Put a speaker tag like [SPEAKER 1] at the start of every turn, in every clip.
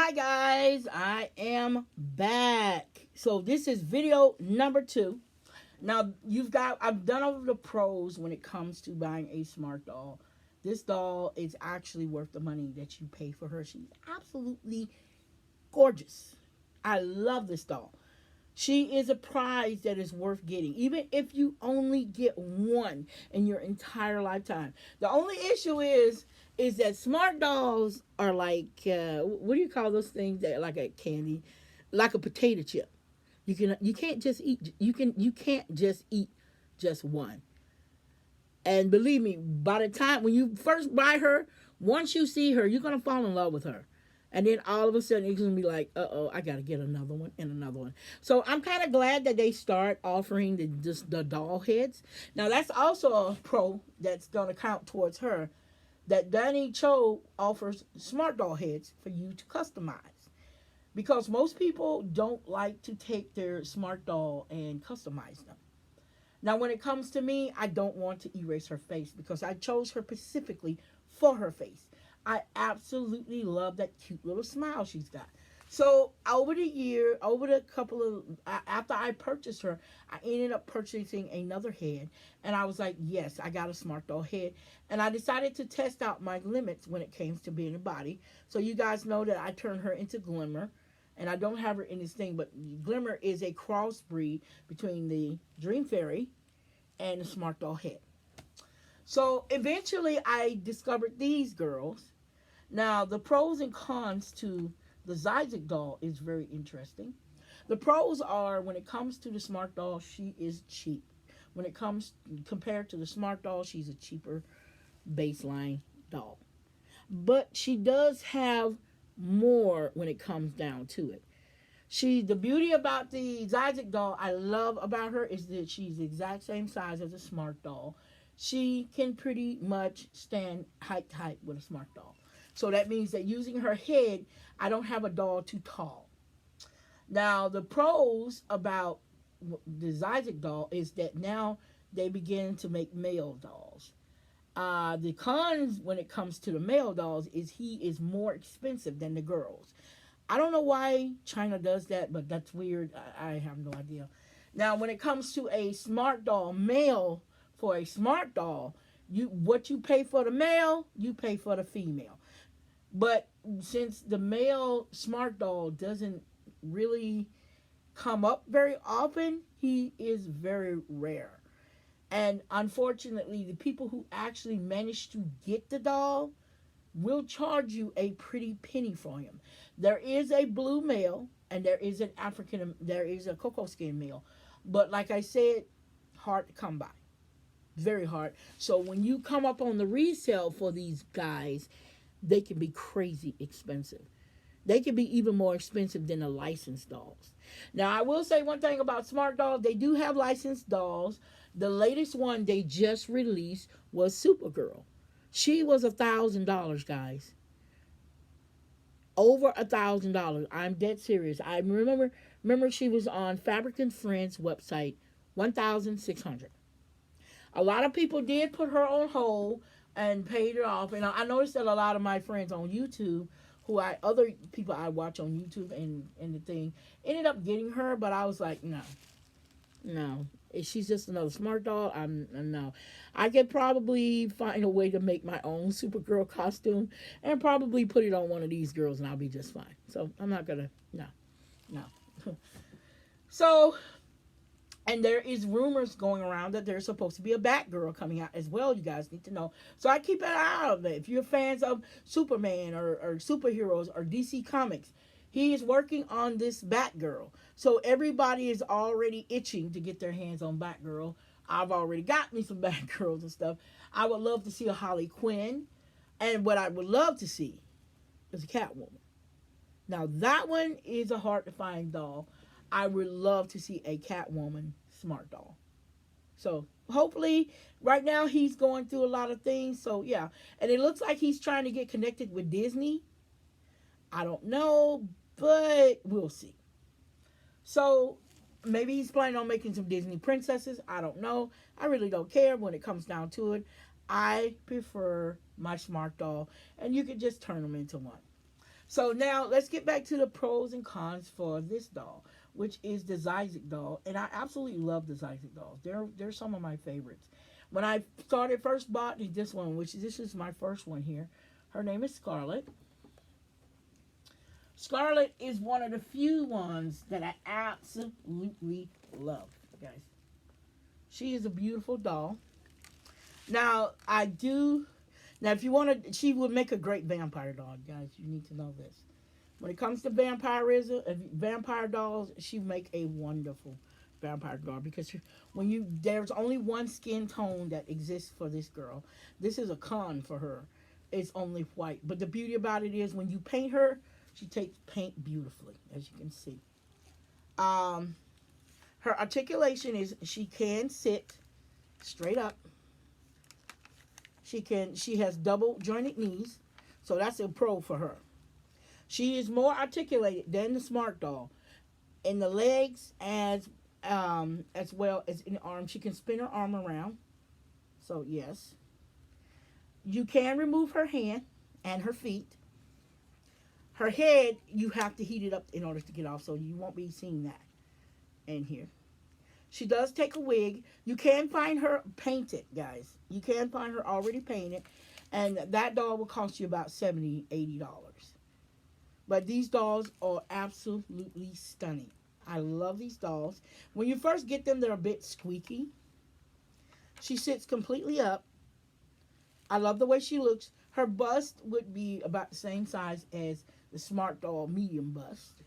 [SPEAKER 1] Hi guys, I am back. So this is video number 2. Now I've done all of the pros when it comes to buying a smart doll. This doll is actually worth the money that you pay for her. She's absolutely gorgeous. I love this doll. She is a prize that is worth getting, even if you only get one in your entire lifetime. The only issue is that smart dolls are like what do you call those things that like a candy, like a potato chip. You can't just eat you can't just eat just one. And believe me, by the time when you first buy her, once you see her, you're gonna fall in love with her. And then all of a sudden, it's gonna be like, oh, I gotta get another one and another one. So I'm kind of glad that they start offering the doll heads. Now that's also a pro that's gonna count towards her. That Danny Cho offers smart doll heads for you to customize because most people don't like to take their smart doll and customize them. Now, when it comes to me, I don't want to erase her face because I chose her specifically for her face. I absolutely love that cute little smile she's got. So over the couple of after I purchased her, I ended up purchasing another head, and I was like, yes, I got a smart doll head, and I decided to test out my limits when it came to being a body. So you guys know that I turned her into Glimmer, and I don't have her in this thing, but Glimmer is a crossbreed between the Dream Fairy and the Smart Doll head. So eventually I discovered these girls. Now, the pros and cons to the Zyzik doll is very interesting. The pros are when it comes to the Smart Doll, she is cheap. When it comes compared to the Smart Doll, she's a cheaper baseline doll. But she does have more when it comes down to it. The beauty about the Zyzik doll I love about her is that she's the exact same size as a smart doll. She can pretty much stand height to height with a smart doll. So that means that using her head, I don't have a doll too tall. Now the pros about the Zyzik doll is that now they begin to make male dolls. The cons when it comes to the male dolls is he is more expensive than the girls. I don't know why China does that, but that's weird. I have no idea. Now, when it comes to a smart doll male, for a smart doll, what you pay for the male, you pay for the female. But since the male smart doll doesn't really come up very often, he is very rare. And unfortunately, the people who actually manage to get the doll will charge you a pretty penny for him. There is a blue male and there is a cocoa skin male. But like I said, hard to come by. Very hard. So when you come up on the resale for these guys, they can be crazy expensive. They can be even more expensive than the licensed dolls. Now, I will say one thing about Smart Dolls. They do have licensed dolls. The latest one they just released was Supergirl. She was $1,000, guys. Over $1,000. I'm dead serious. I remember she was on Fabric and Friends website, 1,600. A lot of people did put her on hold and paid her off. And I noticed that a lot of my friends on YouTube, other people I watch on YouTube and the thing, ended up getting her. But I was like, no, no. She's just another smart doll. No. I could probably find a way to make my own Supergirl costume and probably put it on one of these girls and I'll be just fine. So I'm not gonna no. So and there is rumors going around that there's supposed to be a Batgirl coming out as well. You guys need to know. So I keep an eye out of it. If you're fans of Superman or superheroes or DC Comics, he is working on this Batgirl. So everybody is already itching to get their hands on Batgirl. I've already got me some Batgirls and stuff. I would love to see a Harley Quinn. And what I would love to see is a Catwoman. Now that one is a hard to find doll. I would love to see a Catwoman smart doll. So hopefully, right now he's going through a lot of things. So yeah, and it looks like he's trying to get connected with Disney. I don't know, but we'll see. So maybe he's planning on making some Disney princesses. I don't know. I really don't care when it comes down to it. I prefer my smart doll, and you can just turn them into one. So now let's get back to the pros and cons for this doll, which is the Zyzik doll, and I absolutely love the Zyzik dolls. They're some of my favorites. When I started first bought this one, which this is my first one here. Her name is Scarlet. Scarlet is one of the few ones that I absolutely love, guys. She is a beautiful doll. Now I do. Now, if you want to, she would make a great vampire doll, guys. You need to know this. When it comes to vampirism, vampire dolls, she make a wonderful vampire doll because when you there's only one skin tone that exists for this girl. This is a con for her. It's only white. But the beauty about it is when you paint her, she takes paint beautifully, as you can see. Um, Her articulation is she can sit straight up. She has double jointed knees, so that's a pro for her. She is more articulated than the smart doll in the legs as well as in the arm. She can spin her arm around. So yes, you can remove her hand and her feet. Her head, you have to heat it up in order to get off, so you won't be seeing that in here. She does take a wig. You can find her painted, guys. You can find her already painted. And that doll will cost you about $70, $80. But these dolls are absolutely stunning. I love these dolls. When you first get them, they're a bit squeaky. She sits completely up. I love the way she looks. Her bust would be about the same size as the Smart Doll medium bust.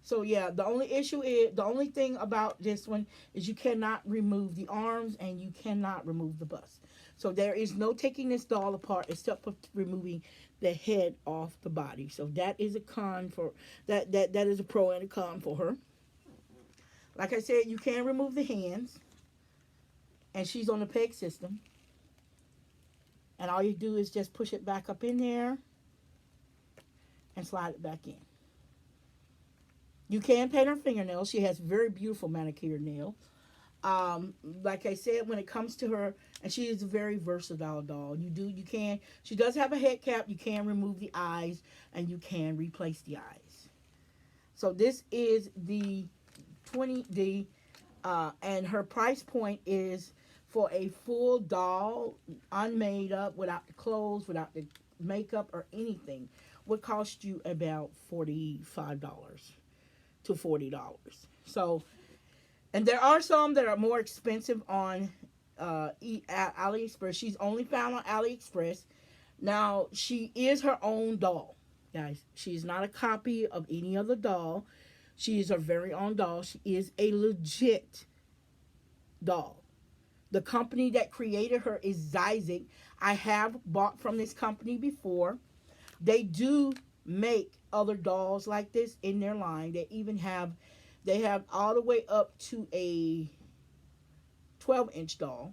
[SPEAKER 1] So yeah, the only thing about this one is you cannot remove the arms and you cannot remove the bust. So there is no taking this doll apart except for removing the head off the body. So that is a con for that is a pro and a con for her. Like I said, you can remove the hands, and she's on the peg system. And all you do is just push it back up in there and slide it back in. You can paint her fingernails. She has very beautiful manicured nails. Like I said, when it comes to her, and she is a very versatile doll. She does have a head cap. You can remove the eyes, and you can replace the eyes. So this is the 20D, and her price point is for a full doll, unmade up, without the clothes, without the makeup or anything, would cost you about $45 to $40. So, and there are some that are more expensive on AliExpress. She's only found on AliExpress. Now, she is her own doll, guys. She's not a copy of any other doll. She is her very own doll. She is a legit doll. The company that created her is Zyzik. I have bought from this company before. They do make other dolls like this in their line. They have all the way up to a 12-inch doll,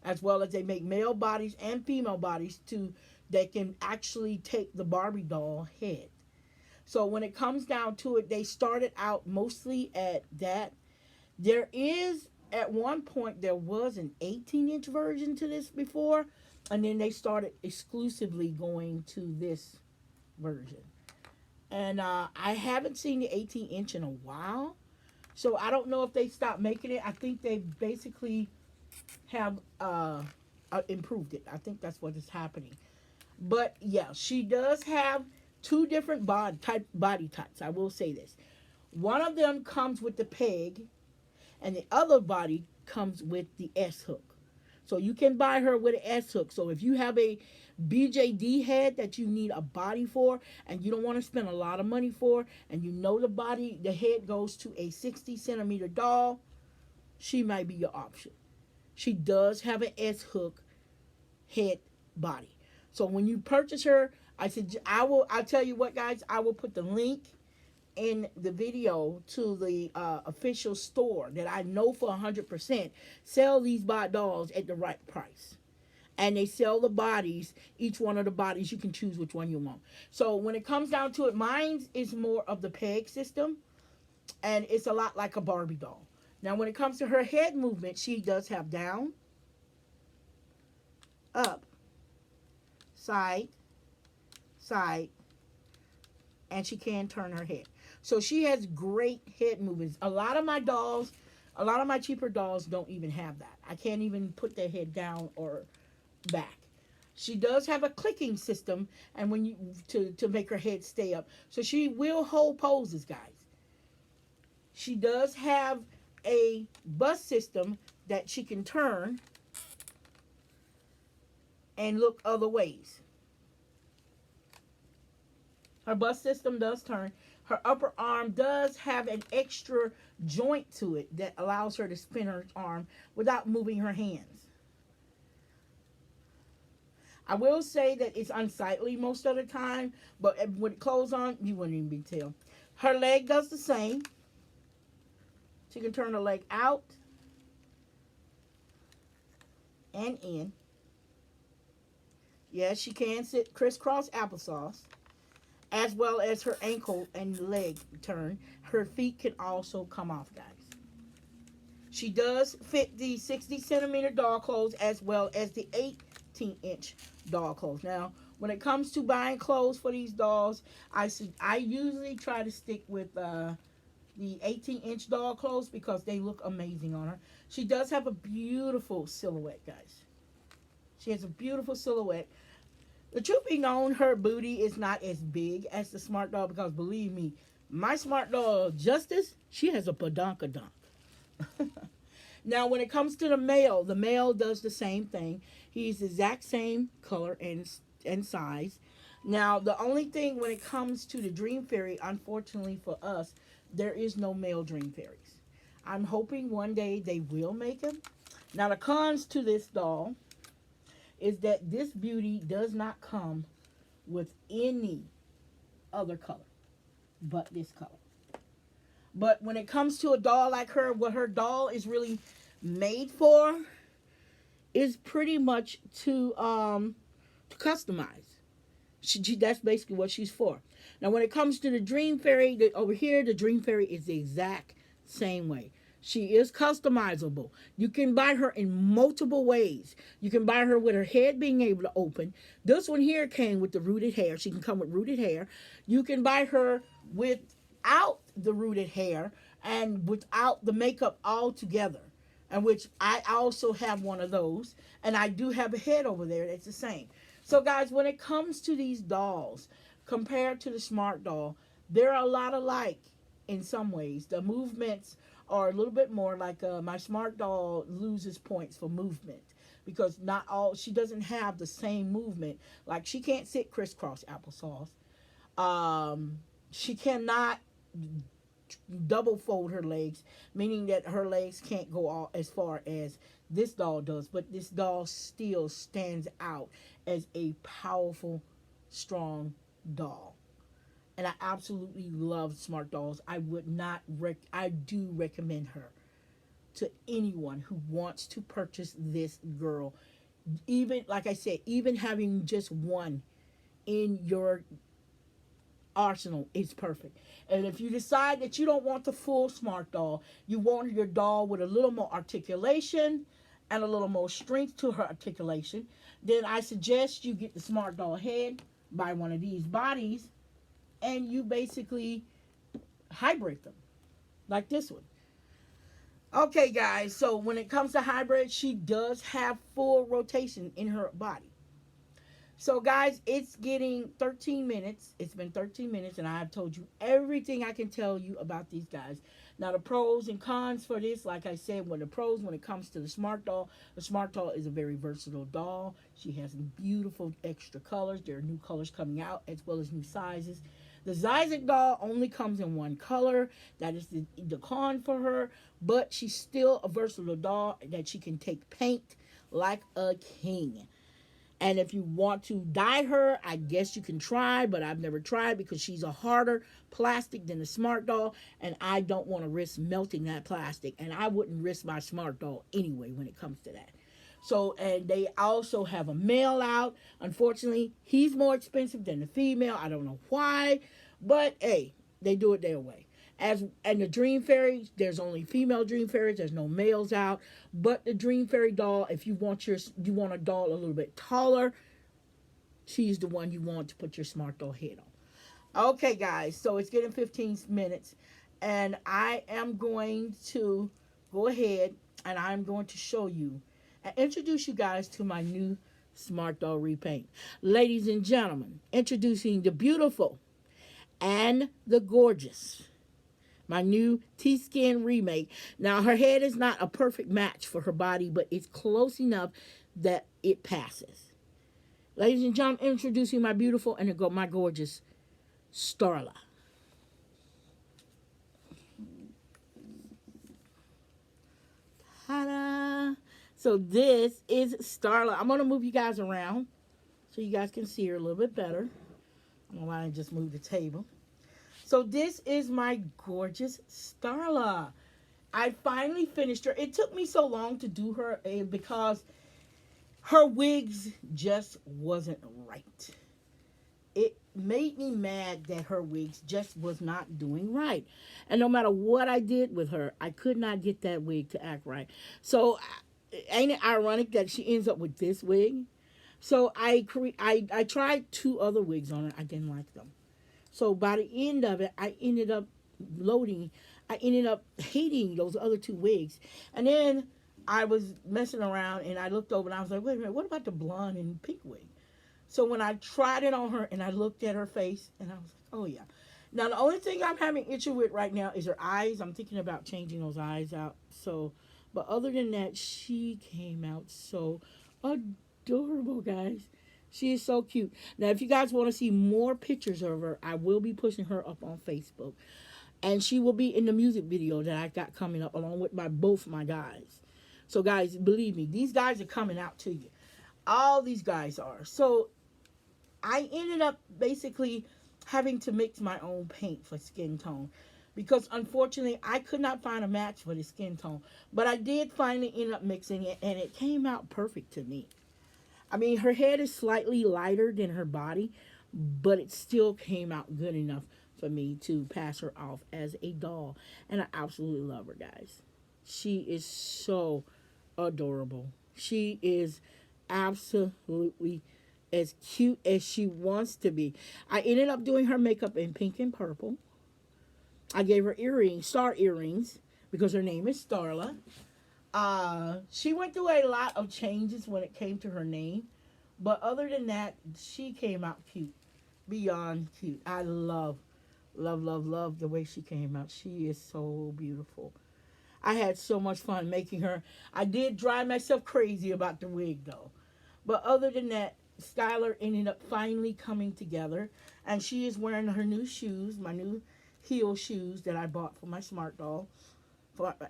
[SPEAKER 1] as well as they make male bodies and female bodies too that can actually take the Barbie doll head. So when it comes down to it, they started out mostly at that. At one point, there was an 18-inch version to this before, and then they started exclusively going to this version. And I haven't seen the 18-inch in a while, so I don't know if they stopped making it. I think they basically have improved it. I think that's what is happening. But yeah, she does have two different body types. I will say this. One of them comes with the peg, and the other body comes with the S hook. So you can buy her with an S hook. So if you have a BJD head that you need a body for, and you don't want to spend a lot of money for, and you know the head goes to a 60 centimeter doll, she might be your option. She does have an S hook head body. So when you purchase her, I'll tell you what, guys, I will put the link in the video to the official store that I know for 100% sell these dolls at the right price. And they sell the bodies, each one of the bodies, you can choose which one you want. So when it comes down to it, mine is more of the peg system, and it's a lot like a Barbie doll. Now when it comes to her head movement, she does have down, up, side, side, and she can turn her head. So she has great head movements. A lot of my dolls, a lot of my cheaper dolls don't even have that. I can't even put their head down or back. She does have a clicking system, and when you to make her head stay up, so she will hold poses, guys. She does have a bust system that she can turn and look other ways. Her bust system does turn. Her upper arm does have an extra joint to it that allows her to spin her arm without moving her hands. I will say that it's unsightly most of the time, but with clothes on, you wouldn't even be tell. Her leg does the same. She can turn her leg out and in. Yes, she can sit crisscross applesauce, as well as her ankle and leg turn. Her feet can also come off, guys. She does fit the 60 centimeter doll clothes as well as the 18-inch doll clothes. Now, when it comes to buying clothes for these dolls, I usually try to stick with the 18-inch doll clothes because they look amazing on her. She does have a beautiful silhouette, guys. She has a beautiful silhouette. The truth be known, her booty is not as big as the Smart Doll because, believe me, my Smart Doll Justice, she has a badonkadonk. Now, when it comes to the male does the same thing. He's the exact same color and size. Now, the only thing when it comes to the Dream Fairy, unfortunately for us, there is no male Dream Fairies. I'm hoping one day they will make them. Now, the cons to this doll is that this beauty does not come with any other color but this color. But when it comes to a doll like her, what her doll is really made for is pretty much to customize. That's basically what she's for. Now, when it comes to the Dream Fairy, over here, the Dream Fairy is the exact same way. She is customizable. You can buy her in multiple ways. You can buy her with her head being able to open. This one here came with the rooted hair. She can come with rooted hair. You can buy her without the rooted hair and without the makeup altogether. And which I also have one of those. And I do have a head over there that's the same. So, guys, when it comes to these dolls, compared to the Smart Doll, they're a lot alike in some ways. The movements are a little bit more like my Smart Doll loses points for movement because not all she doesn't have the same movement. Like she can't sit crisscross applesauce. She cannot double fold her legs, meaning that her legs can't go all as far as this doll does. But this doll still stands out as a powerful, strong doll. And I absolutely love Smart Dolls. I would not I do recommend her to anyone who wants to purchase this girl. Even like I said, even having just one in your arsenal is perfect. And if you decide that you don't want the full Smart Doll, you want your doll with a little more articulation and a little more strength to her articulation, then I suggest you get the Smart Doll head, buy one of these bodies, and you basically hybrid them like this one. Okay, guys, so when it comes to hybrid, she does have full rotation in her body. So, guys, it's getting 13 minutes. It's been 13 minutes, and I've told you everything I can tell you about these guys. Now, the pros and cons for this, like I said, when it comes to the Smart Doll, the Smart Doll is a very versatile doll. She has beautiful extra colors. There are new colors coming out, as well as new sizes. The Zyzek doll only comes in one color. That is the con for her, but she's still a versatile doll that she can take paint like a king. And if you want to dye her, I guess you can try, but I've never tried because she's a harder plastic than the Smart Doll, and I don't want to risk melting that plastic, and I wouldn't risk my Smart Doll anyway when it comes to that. So, and they also have a male out. Unfortunately, he's more expensive than the female. I don't know why, but hey, they do it their way. And the Dream Fairy, there's only female Dream Fairies. There's no males out. But the Dream Fairy doll, if you want a doll a little bit taller, she's the one you want to put your Smart Doll head on. Okay, guys, so it's getting 15 minutes, and I am going to go ahead and I'm going to show you and introduce you guys to my new Smart Doll repaint. Ladies and gentlemen, introducing the beautiful and the gorgeous, my new T-Skin remake. Now, her head is not a perfect match for her body, but it's close enough that it passes. Ladies and gentlemen, introducing my beautiful and my gorgeous Starla. Ta-da! So this is Starla. I'm gonna move you guys around so you guys can see her a little bit better. I don't know why I just moved the table. So this is my gorgeous Starla. I finally finished her. It took me so long to do her because her wigs just wasn't right. It made me mad that her wigs just was not doing right. And no matter what I did with her, I could not get that wig to act right. So ain't it ironic that she ends up with this wig? So I tried two other wigs on her. I didn't like them. So by the end of it, I ended up loading. I ended up hating those other two wigs. And then I was messing around and I looked over and I was like, wait a minute, what about the blonde and pink wig? So when I tried it on her and I looked at her face and I was like, oh yeah. Now the only thing I'm having issue with right now is her eyes. I'm thinking about changing those eyes out. So, but other than that, she came out so adorable, guys. She is so cute. Now, if you guys want to see more pictures of her, I will be pushing her up on Facebook, and she will be in the music video that I got coming up along with both my guys. So, guys, believe me, these guys are coming out to you. All these guys are. So I ended up basically having to mix my own paint for skin tone because unfortunately I could not find a match for the skin tone. But I did finally end up mixing it and it came out perfect to me. I mean, her head is slightly lighter than her body, but it still came out good enough for me to pass her off as a doll. And I absolutely love her, guys. She is so adorable. She is absolutely as cute as she wants to be. I ended up doing her makeup in pink and purple. I gave her earrings, star earrings, because her name is Starla. She went through a lot of changes when it came to her name, but other than that, she came out cute, beyond cute. I love the way she came out. She is so beautiful. I had so much fun making her. I did drive myself crazy about the wig though. But other than that, Skylar ended up finally coming together. And she is wearing her new shoes, my new heel shoes that I bought for my smart doll.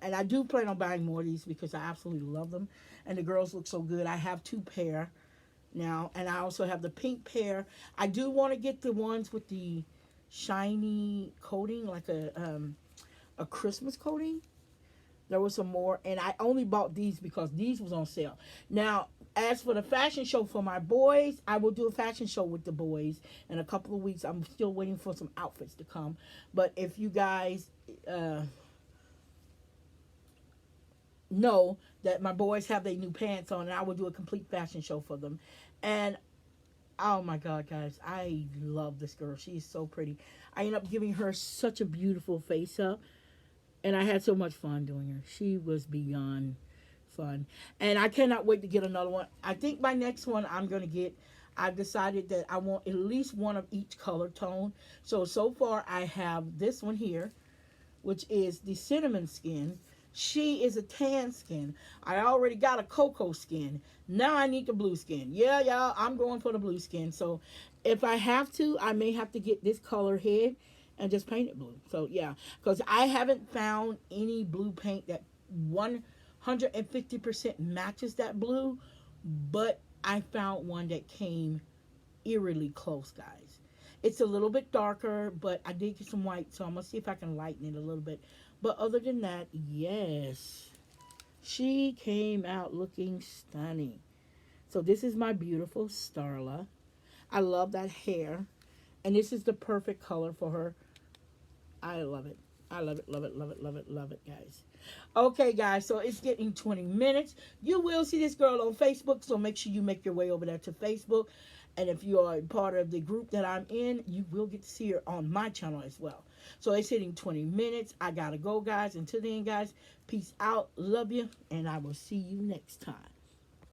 [SPEAKER 1] And I do plan on buying more of these because I absolutely love them. And the girls look so good. I have two pair now. And I also have the pink pair. I do want to get the ones with the shiny coating, like a Christmas coating. There was some more, and I only bought these because these was on sale. Now, as for the fashion show for my boys, I will do a fashion show with the boys in a couple of weeks. I'm still waiting for some outfits to come. But if you guys know that my boys have their new pants on, and I will do a complete fashion show for them. And oh my God, guys, I love this girl. She is so pretty. I ended up giving her such a beautiful face up. And I had so much fun doing her. She was beyond fun. And I cannot wait to get another one. I think my next one I'm going to get, I've decided that I want at least one of each color tone. So far I have this one here, which is the cinnamon skin. She is a tan skin. I already got a cocoa skin. Now I need the blue skin. Yeah, y'all, I'm going for the blue skin. So if I have to, I may have to get this color head and just paint it blue. So yeah, because I haven't found any blue paint that 150% matches that blue, but I found one that came eerily close, guys. It's a little bit darker, but I did get some white, so I'm gonna see if I can lighten it a little bit. But other than that, yes, she came out looking stunning. So this is my beautiful Starla. I love that hair, and this is the perfect color for her. I love it. I love it, love it, love it, love it, love it, guys. Okay, guys, so it's getting 20 minutes. You will see this girl on Facebook, so make sure you make your way over there to Facebook. And if you are part of the group that I'm in, you will get to see her on my channel as well. So it's hitting 20 minutes. I gotta go, guys. Until then, guys, peace out. Love you. And I will see you next time.